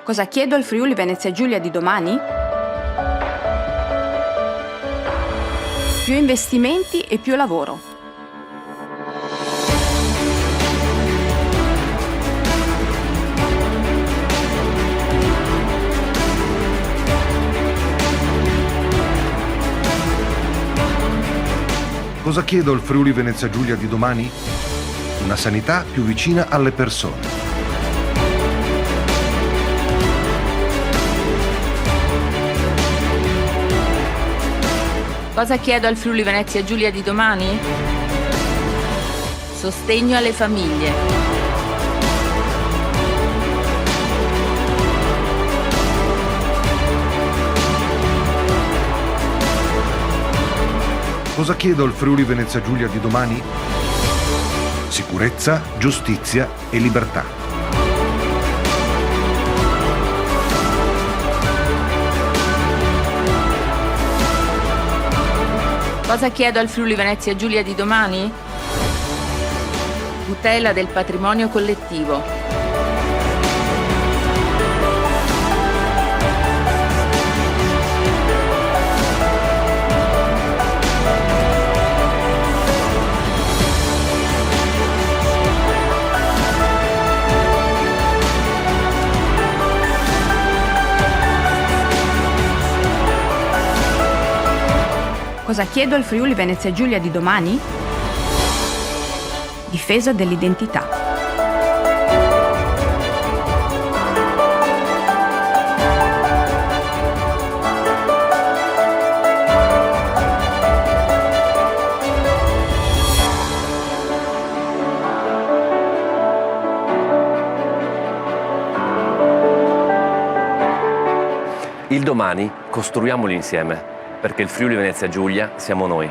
Cosa chiedo al Friuli Venezia Giulia di domani? Più investimenti e più lavoro. Cosa chiedo al Friuli Venezia Giulia di domani? Una sanità più vicina alle persone. Cosa chiedo al Friuli Venezia Giulia di domani? Sostegno alle famiglie. Cosa chiedo al Friuli Venezia Giulia di domani? Sicurezza, giustizia e libertà. Cosa chiedo al Friuli Venezia Giulia di domani? Tutela del patrimonio collettivo. Cosa chiedo al Friuli Venezia Giulia di domani? Difesa dell'identità. Il domani costruiamolo insieme, perché il Friuli Venezia Giulia siamo noi.